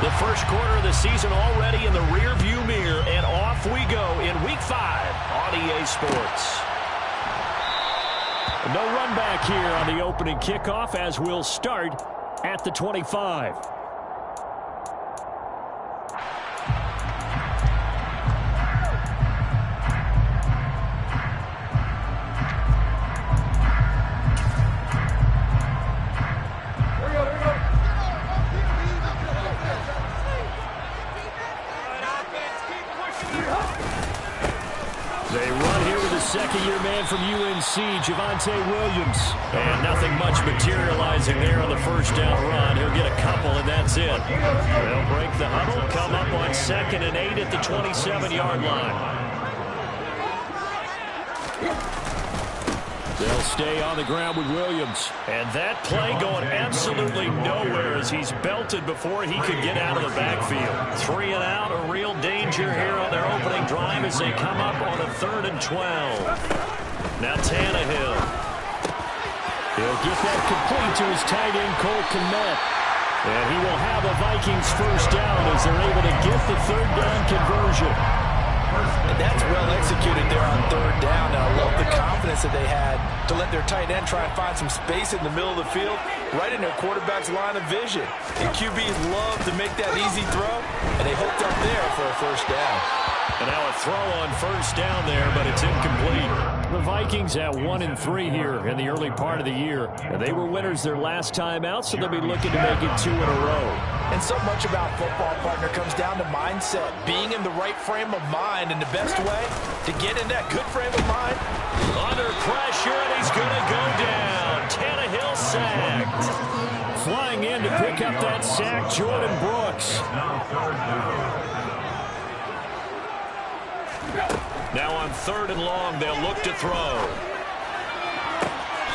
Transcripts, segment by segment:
The first quarter of the season already in the rearview mirror, and off we go in Week 5 on EA Sports. No run back here on the opening kickoff as we'll start at the 25. They run here with a second-year man from UNC, Javonte Williams. And nothing much materializing there on the first down run. He'll get a couple, and that's it. They'll break the huddle, come up on 2nd and 8 at the 27-yard line. They'll stay on the ground with Williams. And that play going absolutely nowhere as he's belted before he could get out of the backfield. 3 and out, a real danger here on their opening drive as they come up on a 3rd and 12. Now Tannehill. He'll get that complete to his tight end, Cole Kmet. And he will have a Vikings first down as they're able to get the 3rd down conversion. And that's well executed there on 3rd down. And I love the confidence that they had to let their tight end try and find some space in the middle of the field, right in their quarterback's line of vision. And QBs love to make that easy throw, and they hooked up there for a first down. And now a throw on first down there, but it's incomplete. The Vikings at 1-3 here in the early part of the year. And they were winners their last time out, so they'll be looking to make it 2 in a row. And so much about football, partner, comes down to mindset. Being in the right frame of mind, and the best way to get in that good frame of mind. Under pressure, and he's going to go down. Tannehill sacked. Flying in to pick up that sack, Jordan Brooks. Now on 3rd and long, they'll look to throw.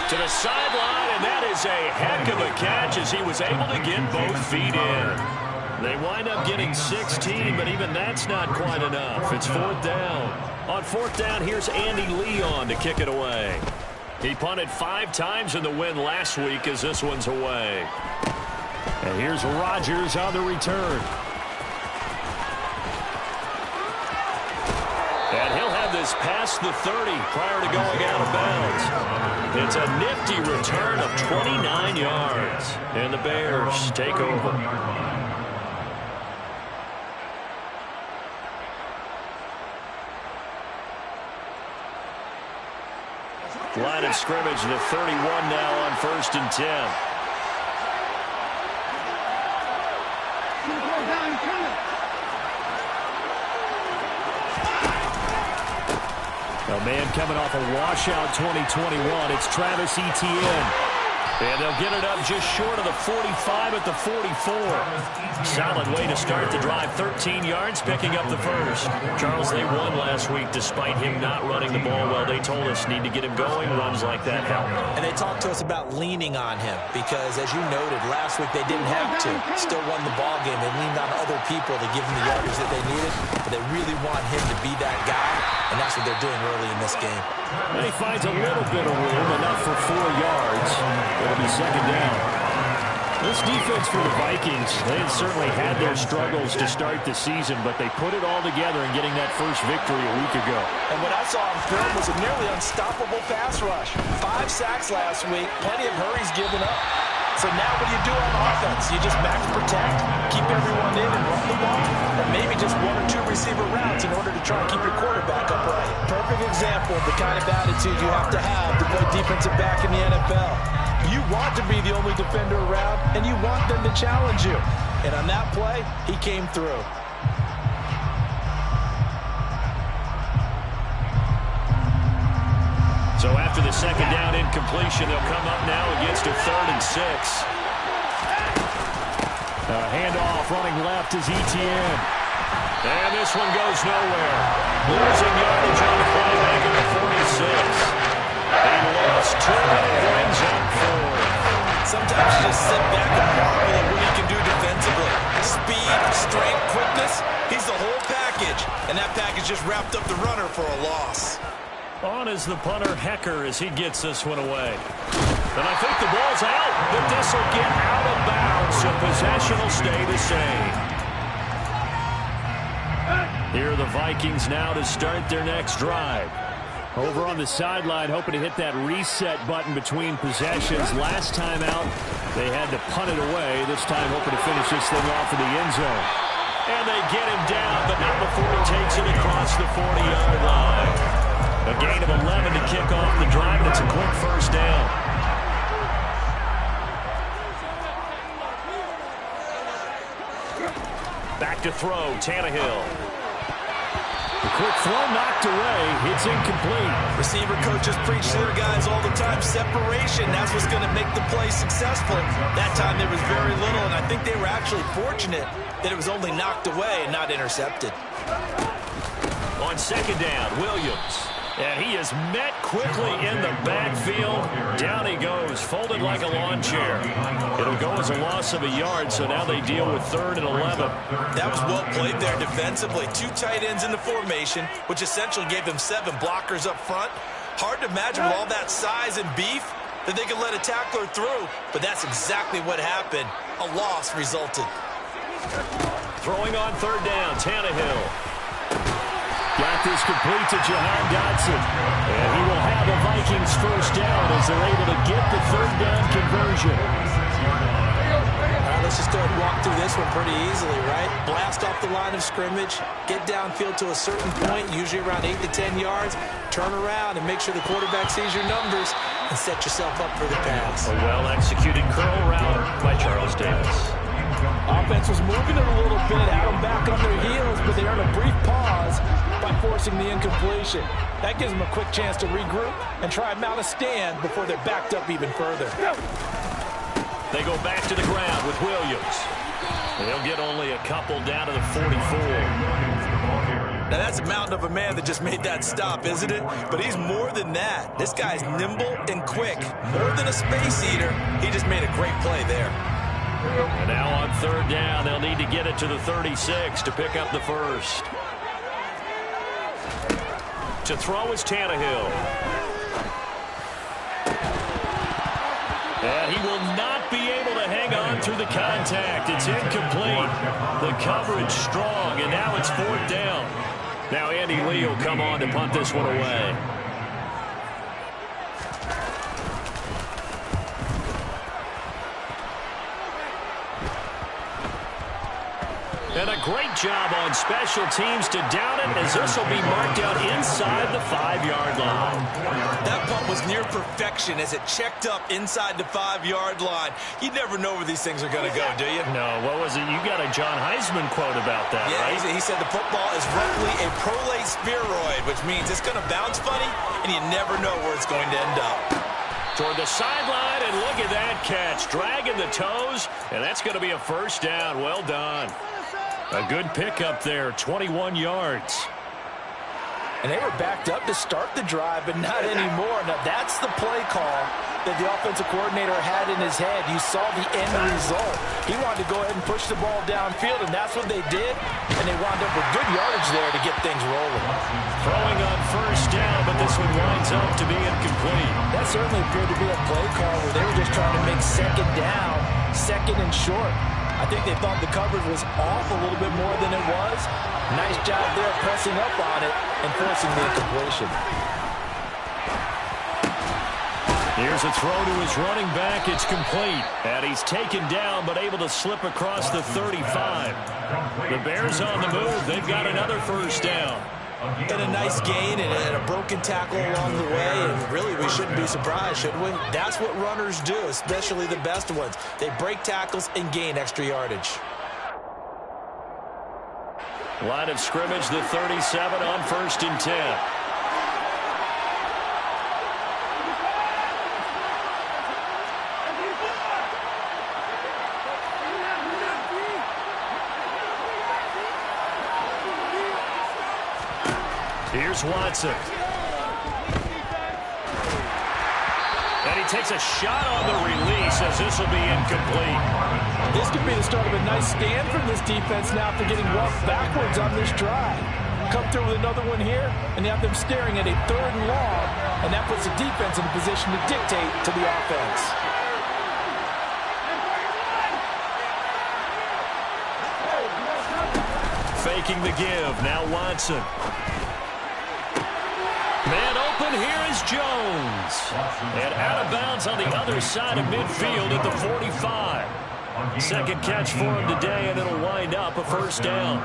To the sideline, and that is a heck of a catch as he was able to get both feet in. They wind up getting 16, but even that's not quite enough. It's 4th down. On 4th down, here's Andy Leon to kick it away. He punted 5 times in the win last week as this one's away. And here's Rodgers on the return. And he'll have this past the 30 prior to going out of bounds. It's a nifty return of 29 yards. And the Bears take over. Line of scrimmage, the 31 now on 1st and 10. A man coming off a washout 2021. It's Travis Etienne. And they'll get it up just short of the 45 at the 44. Solid way to start the drive. 13 yards, picking up the first. Charles, they won last week despite him not running the ball well. They told us need to get him going. Runs like that help. And they talked to us about leaning on him because, as you noted, last week they didn't have to. Still won the ball game. They leaned on other people to give them the yardage that they needed. But they really want him to be that guy, and that's what they're doing early in this game. And he finds a little bit of room, enough for 4 yards. It'll be 2nd down. This defense for the Vikings, they had certainly had their struggles to start the season, but they put it all together in getting that first victory a week ago. And what I saw on film was a nearly unstoppable pass rush. 5 sacks last week, plenty of hurries given up. So now what do you do on offense? You just max protect, keep everyone in and run the ball, or maybe just 1 or 2 receiver routes in order to try and keep your quarterback upright. Perfect example of the kind of attitude you have to play defensive back in the NFL. You want to be the only defender around, and you want them to challenge you. And on that play, he came through. So after the 2nd down incompletion, they'll come up now against a 3rd and 6. Handoff running left is Etienne. And this one goes nowhere. Losing yardage on the play back at the 46. He lost 2 and brings up 4. Sometimes you just sit back and marvel at what he can do defensively. Speed, strength, quickness, he's the whole package. And that package just wrapped up the runner for a loss. On is the punter, Hecker, as he gets this one away. And I think the ball's out, but this will get out of bounds, so possession will stay the same. Here are the Vikings now to start their next drive. Over on the sideline, hoping to hit that reset button between possessions. Last time out, they had to punt it away. This time, hoping to finish this thing off in the end zone. And they get him down, but not before he takes it across the 40-yard line. A gain of 11 to kick off the drive, and it's a quick first down. Back to throw, Tannehill. The quick throw knocked away. It's incomplete. Receiver coaches preach to their guys all the time. Separation, that's what's going to make the play successful. That time there was very little, and I think they were actually fortunate that it was only knocked away and not intercepted. On second down, Williams. And he is met quickly in the backfield. Down he goes, folded like a lawn chair. It'll go as a loss of a yard, so now they deal with 3rd and 11. That was well played there defensively. 2 tight ends in the formation, which essentially gave them 7 blockers up front. Hard to imagine with all that size and beef that they could let a tackler through, but that's exactly what happened. A loss resulted. Throwing on 3rd down, Tannehill. Got this complete to Jahan Dotson. And he will have a Vikings first down as they're able to get the 3rd down conversion. All right, let's just go ahead and walk through this one pretty easily, right? Blast off the line of scrimmage, get downfield to a certain point, usually around 8 to 10 yards, turn around and make sure the quarterback sees your numbers and set yourself up for the pass. A well-executed curl route by Charles Davis. Offense was moving it a little bit, had them back on their heels, but they earned a brief pause by forcing the incompletion. That gives them a quick chance to regroup and try and mount a stand before they're backed up even further. They go back to the ground with Williams. They'll get only a couple down to the 44. Now that's a mountain of a man that just made that stop, isn't it? But he's more than that. This guy's nimble and quick. More than a space eater, he just made a great play there. And now on 3rd down, they'll need to get it to the 36 to pick up the first. To throw is Tannehill. And he will not be able to hang on through the contact. It's incomplete. The coverage strong, and now it's 4th down. Now Andy Lee will come on to punt this one away. And a great job on special teams to down it, as this will be marked out inside the 5-yard line. That punt was near perfection as it checked up inside the 5-yard line. You never know where these things are going to go, do you? No, what was it? You got a John Heisman quote about that, yeah, right? He said the football is roughly a prolate spheroid, which means it's going to bounce funny, and you never know where it's going to end up. Toward the sideline, and look at that catch. Dragging the toes, and that's going to be a first down. Well done. A good pickup there, 21 yards. And they were backed up to start the drive, but not anymore. Now, that's the play call that the offensive coordinator had in his head. You saw the end result. He wanted to go ahead and push the ball downfield, and that's what they did. And they wound up with good yardage there to get things rolling. Throwing on 1st down, but this one winds up to be incomplete. That certainly appeared to be a play call where they were just trying to make 2nd down, 2nd and short. I think they thought the coverage was off a little bit more than it was. Nice job there pressing up on it and forcing the incompletion. Here's a throw to his running back. It's complete. And he's taken down but able to slip across the 35. The Bears on the move. They've got another first down. And a nice gain and a broken tackle along the way. And really, we shouldn't be surprised, should we? That's what runners do, especially the best ones. They break tackles and gain extra yardage. Line of scrimmage, the 37 on 1st and 10. Here's Watson. And he takes a shot on the release as this will be incomplete. This could be the start of a nice stand for this defense now after getting roughed backwards on this drive. Come through with another one here, and they have them staring at a 3rd and long, and that puts the defense in a position to dictate to the offense. taking the give. Now Watson. Man open, here is Jones. And out of bounds on the other side of midfield at the 45. Second catch for him today, and it'll wind up a first down.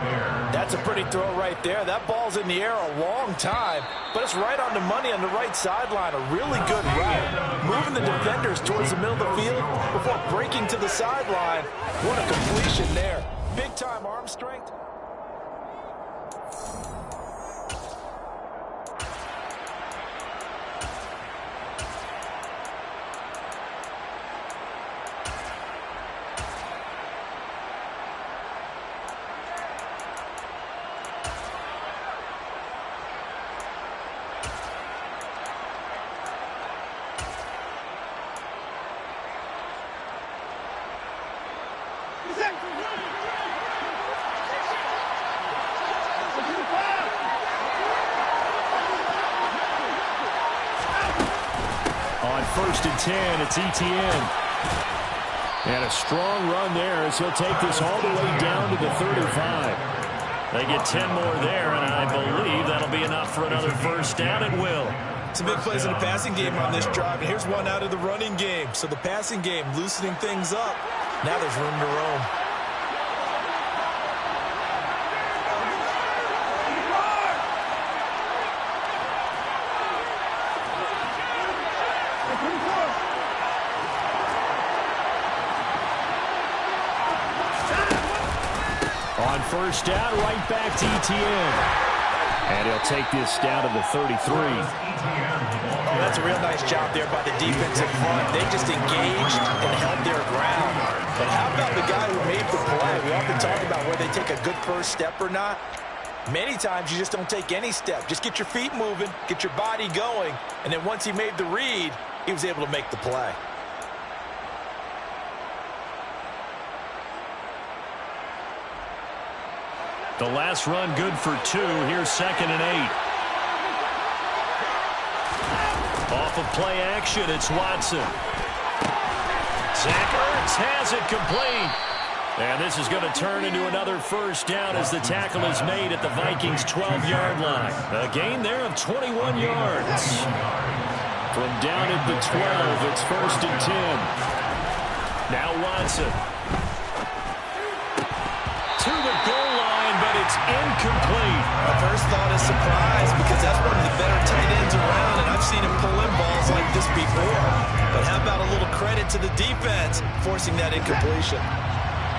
That's a pretty throw right there. That ball's in the air a long time, but it's right on the money on the right sideline. A really good route. Moving the defenders towards the middle of the field before breaking to the sideline. What a completion there. Big-time arm strength. On 1st and 10, it's Etienne. And a strong run there as he'll take this all the way down to the 35. They get 10 more there, and I believe that'll be enough for another first down. It will. Some big plays in the passing game on this drive, and here's one out of the running game. So the passing game loosening things up. Now there's room to roam. On first down, right back to Etienne. And he'll take this down to the 33. Oh, that's a real nice job there by the defensive front. They just engaged and held their ground. But how about the guy who made the play? We often talk about where they take a good first step or not. Many times you just don't take any step. Just get your feet moving, get your body going, and then once he made the read, he was able to make the play. The last run good for 2. Here's 2nd and 8. Off of play action, it's Watson. Zach Ertz has it complete. And this is going to turn into another first down as the tackle is made at the Vikings' 12-yard line. A gain there of 21 yards. From down at the 12, it's 1st and 10. Now Watson. To the goal line, but it's incomplete. My first thought is surprise because that's one of the better tight ends around, and I've seen him pull in balls like this before. But how about a little credit to the defense forcing that incompletion?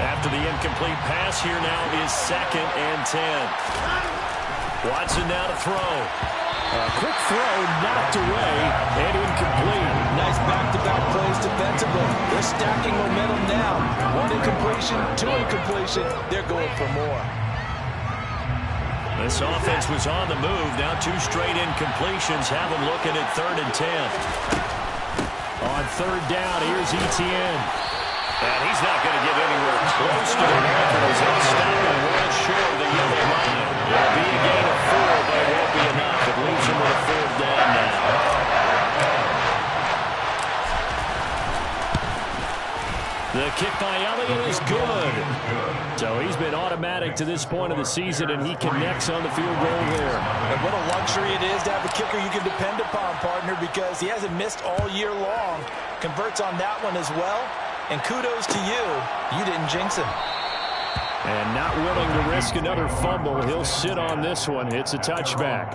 After the incomplete pass, here now is 2nd and 10. Watson now to throw. A quick throw knocked away and incomplete. Nice back-to-back plays defensively. They're stacking momentum now. 1 incompletion, 2 incompletion. They're going for more. This offense was on the move. Now 2 straight incompletions have them looking at 3rd and 10. On 3rd down, here's Etienne. And he's not going to get anywhere close to the record as he'll stop him well short of the yellow line. It'll be a gain of 4, but it won't be enough. It leaves him with a 4th down now. The kick by Elliott is good. So he's been automatic to this point of the season, and he connects on the field goal there. And what a luxury it is to have a kicker you can depend upon, partner, because he hasn't missed all year long. Converts on that one as well. And kudos to you. You didn't jinx him. And not willing to risk another fumble. He'll sit on this one. It's a touchback.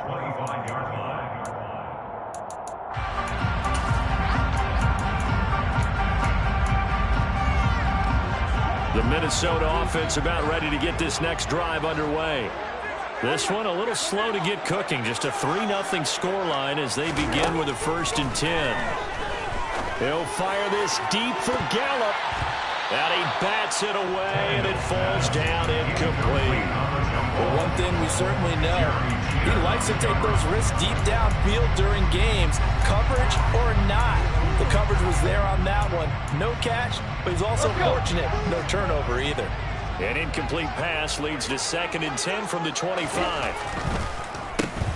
The Minnesota offense about ready to get this next drive underway. This one a little slow to get cooking. Just a 3-0 scoreline as they begin with a 1st and 10. He'll fire this deep for Gallup. And he bats it away, and it falls down incomplete. Well, one thing we certainly know, he likes to take those risks deep downfield during games, coverage or not. The coverage was there on that one. No catch, but he's also fortunate. No turnover either. An incomplete pass leads to 2nd and 10 from the 25.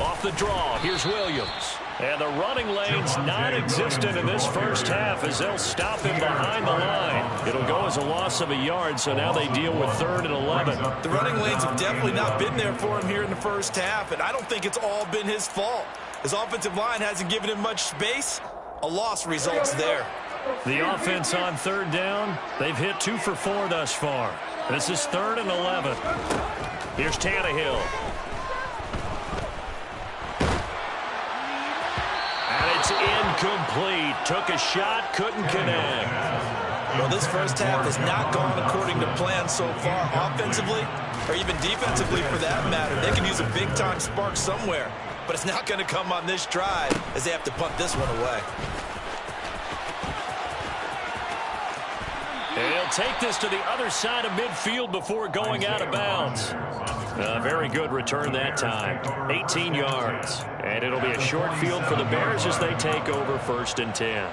Off the draw, here's Williams. And the running lane's non-existent in this first half as they'll stop him behind the line. It'll go as a loss of a yard, so now they deal with 3rd and 11. The running lanes have definitely not been there for him here in the first half, and I don't think it's all been his fault. His offensive line hasn't given him much space. A loss results there. The offense on 3rd down, they've hit 2 for 4 thus far. This is 3rd and 11. Here's Tannehill. And it's incomplete. Took a shot, couldn't connect. Well, this first half has not gone according to plan so far offensively, or even defensively for that matter. They can use a big-time spark somewhere, but it's not going to come on this drive as they have to punt this one away. And he'll take this to the other side of midfield before going out of bounds. A very good return that time. 18 yards. And it'll be a short field for the Bears as they take over 1st and 10.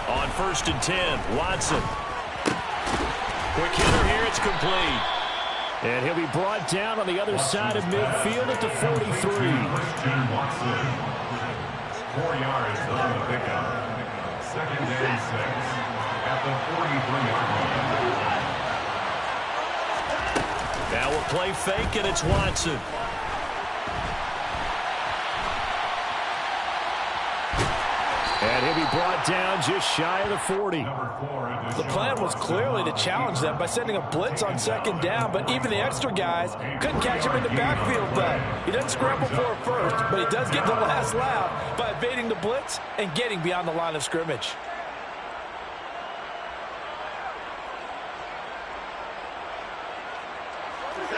On 1st and 10, Watson. Quick hitter here, it's complete. And he'll be brought down on the other side of midfield at the 43. 4 yards on the pickup. 2nd and 6 at the 43-yard line. Now we'll play fake, and it's Watson. And he'll be brought down just shy of the 40. The plan was clearly to challenge them by sending a blitz on 2nd down, but even the extra guys couldn't catch him in the backfield, though. He doesn't scramble for it first, but he does get the last laugh by evading the blitz and getting beyond the line of scrimmage.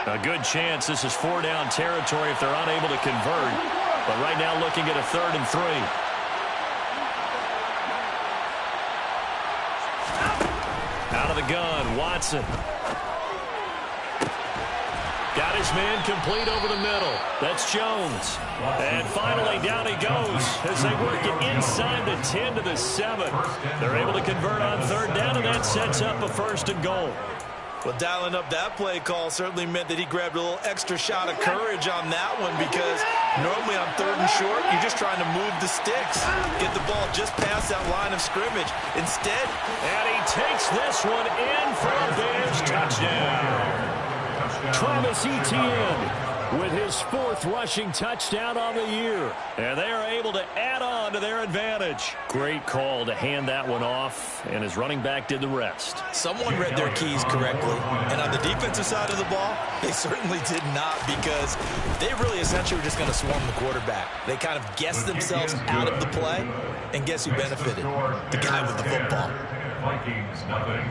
A good chance this is 4-down territory if they're unable to convert. But right now looking at a 3rd and 3. Out of the gun, Watson. Got his man complete over the middle. That's Jones. And finally down he goes as they work it inside the 10 to the 7. They're able to convert on 3rd down, and that sets up a 1st and goal. Well, dialing up that play call certainly meant that he grabbed a little extra shot of courage on that one, because normally on 3rd and short, you're just trying to move the sticks, get the ball just past that line of scrimmage. Instead, and he takes this one in for a Bears touchdown. Travis Etienne with his 4th rushing touchdown on the year. And they are able to add on to their advantage. Great call to hand that one off, and his running back did the rest. Someone read their keys correctly, and on the defensive side of the ball, they certainly did not, because they really essentially were just going to swarm the quarterback. They kind of guessed themselves out of the play, and guess who benefited? The guy with the football. Vikings, nothing.